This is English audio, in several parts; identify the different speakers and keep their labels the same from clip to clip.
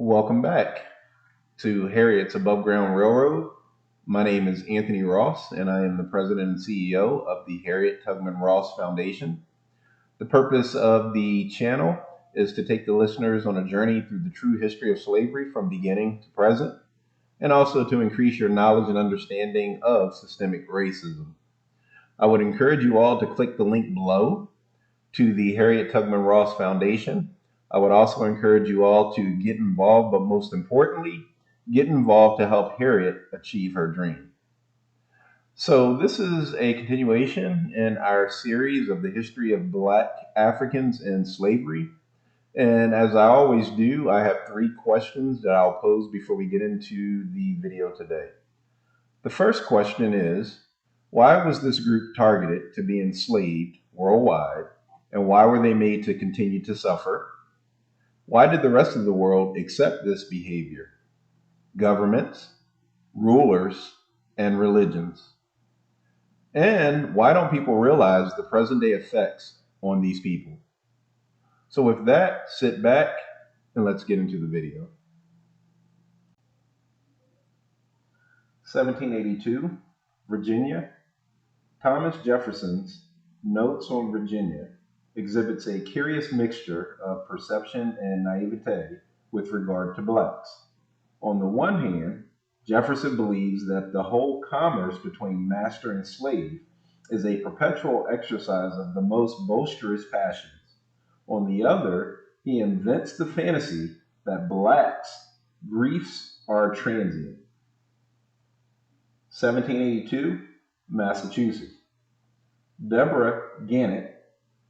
Speaker 1: Welcome back to Harriet's Above Ground Railroad. My name is Anthony Ross, and I am the president and CEO of the Harriet Tubman Ross Foundation. The purpose of the channel is to take the listeners on a journey through the true history of slavery from beginning to present, and also to increase your knowledge and understanding of systemic racism. I would encourage you all to click the link below to the Harriet Tubman Ross Foundation. I would also encourage you all to get involved, but most importantly, get involved to help Harriet achieve her dream. So, this is a continuation in our series of the history of Black Africans and slavery. And as I always do, I have three questions that I'll pose before we get into the video today. The first question is, why was this group targeted to be enslaved worldwide, and why were they made to continue to suffer? Why did the rest of the world accept this behavior? Governments, rulers, and religions. And why don't people realize the present day effects on these people? So with that, sit back and let's get into the video. 1782, Virginia. Thomas Jefferson's Notes on Virginia exhibits a curious mixture of perception and naivete with regard to blacks. On the one hand, Jefferson believes that the whole commerce between master and slave is a perpetual exercise of the most boisterous passions. On the other, he invents the fantasy that blacks' griefs are transient. 1782, Massachusetts. Deborah Gannett,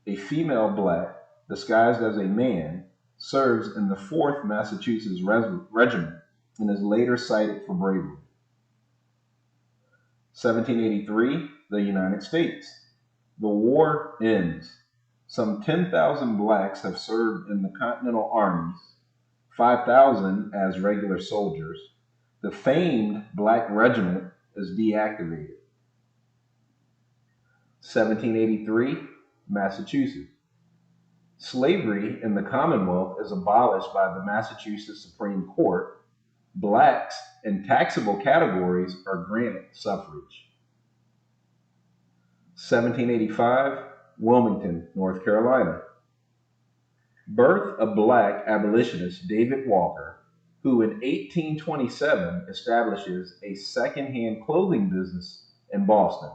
Speaker 1: a female black disguised as a man, serves in the 4th Massachusetts Regiment and is later cited for bravery. 1783, the United States. The war ends. Some 10,000 blacks have served in the Continental Armies, 5,000 as regular soldiers. The famed Black Regiment is deactivated. 1783, Massachusetts. Slavery in the Commonwealth is abolished by the Massachusetts Supreme Court. Blacks in taxable categories are granted suffrage. 1785, Wilmington, North Carolina. Birth of Black abolitionist David Walker, who in 1827 establishes a second-hand clothing business in Boston,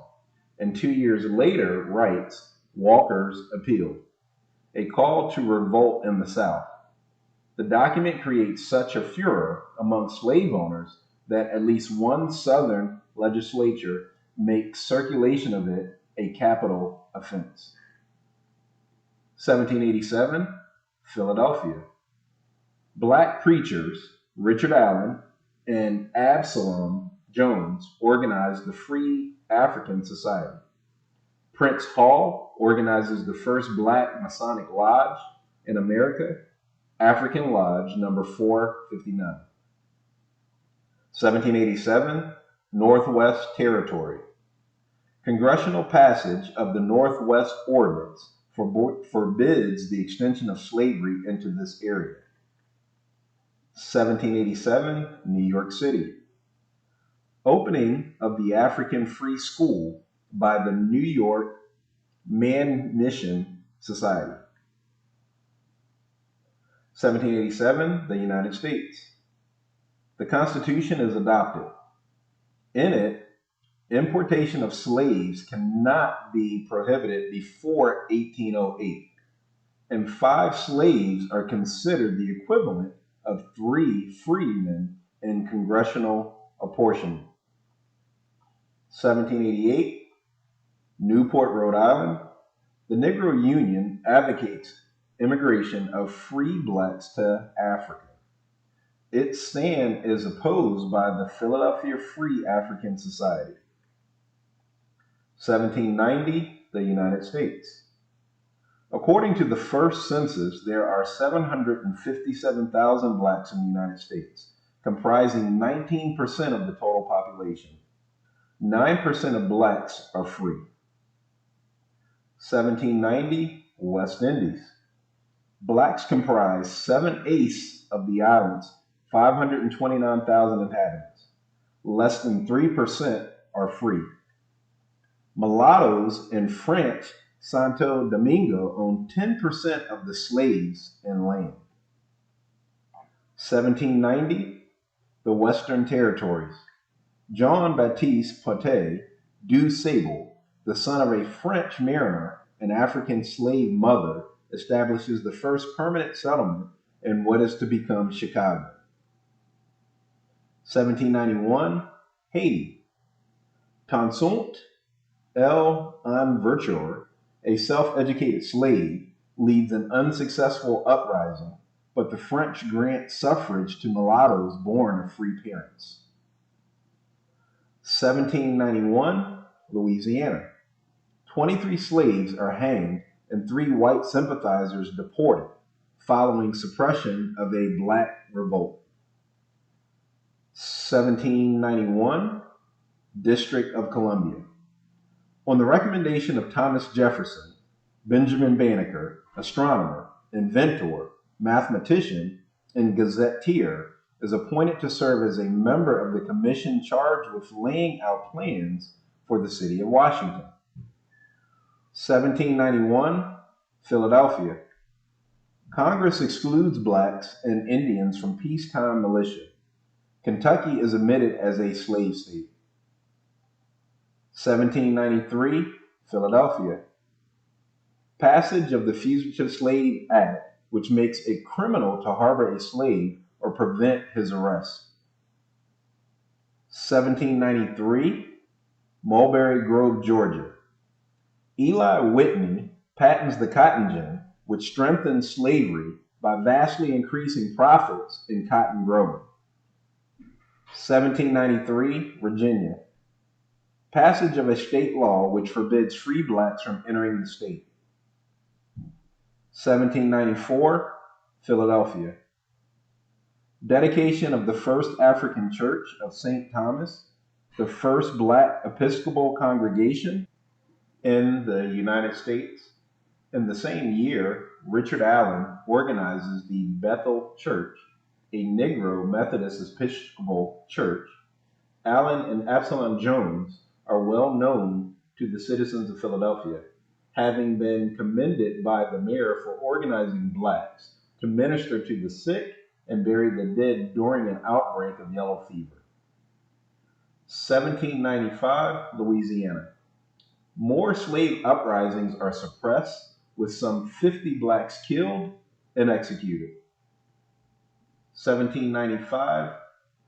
Speaker 1: and 2 years later writes Walker's Appeal, a call to revolt in the South. The document creates such a furor among slave owners that at least one Southern legislature makes circulation of it a capital offense. 1787, Philadelphia. Black preachers Richard Allen and Absalom Jones organized the Free African Society. Prince Hall organizes the first Black Masonic Lodge in America, African Lodge number 459. 1787, Northwest Territory. Congressional passage of the Northwest Ordinance forbids the extension of slavery into this area. 1787, New York City. Opening of the African Free School by the New York Manumission Society. 1787, the United States. The Constitution is adopted. In it, importation of slaves cannot be prohibited before 1808, and 5 slaves are considered the equivalent of 3 freemen in congressional apportionment. 1788, Newport, Rhode Island. The Negro Union advocates immigration of free blacks to Africa. Its stand is opposed by the Philadelphia Free African Society. 1790, the United States. According to the first census, there are 757,000 blacks in the United States, comprising 19% of the total population. 9% of blacks are free. 1790, West Indies. Blacks comprise 7/8 of the island's 529,000 inhabitants. Less than 3% are free. Mulattoes in French Santo Domingo owned 10% of the slaves and land. 1790, the Western Territories. Jean Baptiste Potet du Sable, the son of a French mariner and African slave mother, establishes the first permanent settlement in what is to become Chicago. 1791, Haiti. Toussaint L'Ouverture, a self-educated slave, leads an unsuccessful uprising, but the French grant suffrage to mulattoes born of free parents. 1791, Louisiana. 23 slaves are hanged and 3 white sympathizers deported following suppression of a black revolt. 1791, District of Columbia. On the recommendation of Thomas Jefferson, Benjamin Banneker, astronomer, inventor, mathematician, and gazetteer, is appointed to serve as a member of the commission charged with laying out plans for the city of Washington. 1791, Philadelphia. Congress excludes blacks and Indians from peacetime militia. Kentucky is admitted as a slave state. 1793, Philadelphia. Passage of the Fugitive Slave Act, which makes it criminal to harbor a slave or prevent his arrest. 1793, Mulberry Grove, Georgia. Eli Whitney patents the cotton gin, which strengthens slavery by vastly increasing profits in cotton growing. 1793, Virginia. Passage of a state law which forbids free blacks from entering the state. 1794, Philadelphia. Dedication of the First African Church of St. Thomas, the first black Episcopal congregation in the United States. In the same year, Richard Allen organizes the Bethel Church, a Negro Methodist Episcopal church. Allen and Absalom Jones are well known to the citizens of Philadelphia, having been commended by the mayor for organizing blacks to minister to the sick and bury the dead during an outbreak of yellow fever. 1795, Louisiana. More slave uprisings are suppressed, with some 50 blacks killed and executed. 1795,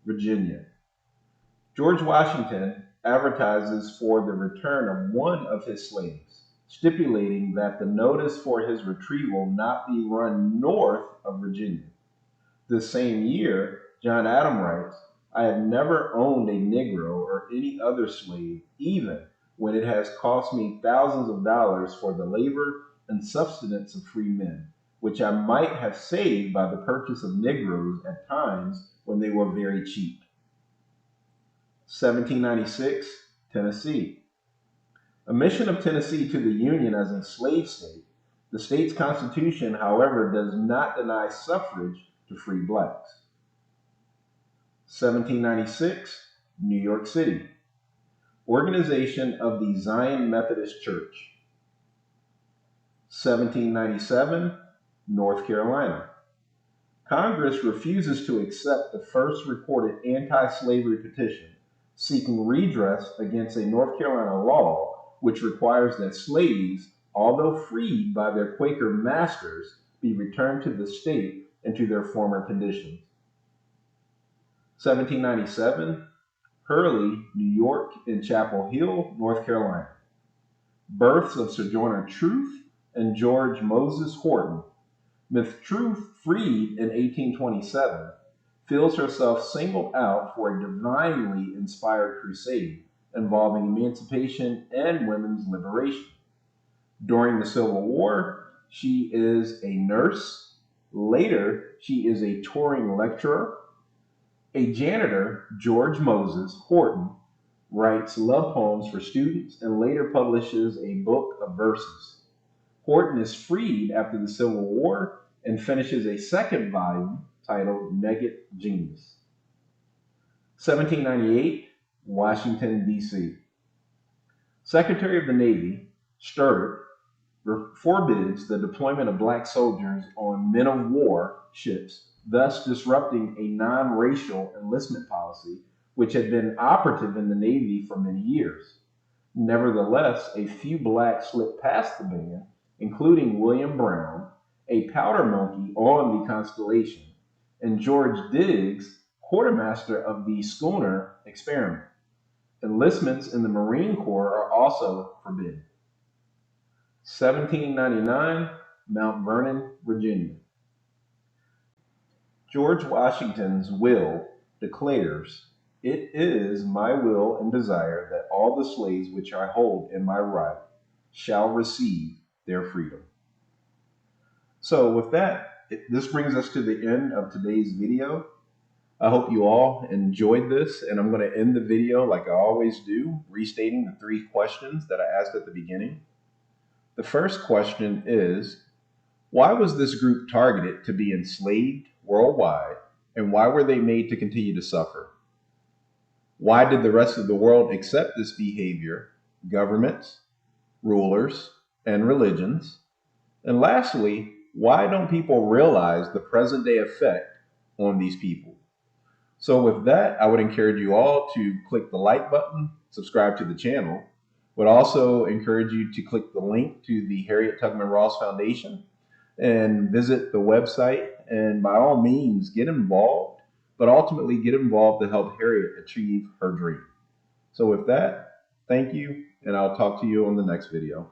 Speaker 1: Virginia. George Washington advertises for the return of one of his slaves, stipulating that the notice for his retrieval not be run north of Virginia. This same year, John Adams writes, "I have never owned a Negro or any other slave, even when it has cost me thousands of dollars for the labor and subsistence of free men, which I might have saved by the purchase of Negroes at times when they were very cheap." 1796, Tennessee. Admission of Tennessee to the Union as a slave state. The state's constitution, however, does not deny suffrage to free blacks. 1796, New York City. Organization of the Zion Methodist Church. 1797, North Carolina. Congress refuses to accept the first recorded anti-slavery petition, seeking redress against a North Carolina law which requires that slaves, although freed by their Quaker masters, be returned to the state and to their former conditions. 1797, Hurley, New York, and Chapel Hill, North Carolina. Births of Sojourner Truth and George Moses Horton. Miss Truth, freed in 1827, feels herself singled out for a divinely inspired crusade involving emancipation and women's liberation. During the Civil War, she is a nurse. Later, she is a touring lecturer. A janitor, George Moses Horton, writes love poems for students and later publishes a book of verses. Horton is freed after the Civil War and finishes a second volume, titled Naked Genius. 1798, Washington, D.C. Secretary of the Navy, Sturt, forbids the deployment of black soldiers on men of war ships, thus disrupting a non-racial enlistment policy which had been operative in the Navy for many years. Nevertheless, a few blacks slipped past the ban, including William Brown, a powder monkey on the Constellation, and George Digges, quartermaster of the schooner Experiment. Enlistments in the Marine Corps are also forbidden. 1799, Mount Vernon, Virginia. George Washington's will declares, "It is my will and desire that all the slaves which I hold in my right shall receive their freedom." So with that, this brings us to the end of today's video. I hope you all enjoyed this, and I'm going to end the video like I always do, restating the 3 questions that I asked at the beginning. The first question is, why was this group targeted to be enslaved worldwide, and why were they made to continue to suffer? Why did the rest of the world accept this behavior, governments, rulers, and religions? And lastly, why don't people realize the present day effect on these people? So with that, I would encourage you all to click the like button, subscribe to the channel. Would also encourage you to click the link to the Harriet Tubman Ross Foundation and visit the website, and by all means get involved, but ultimately get involved to help Harriet achieve her dream. So with that, thank you, and I'll talk to you on the next video.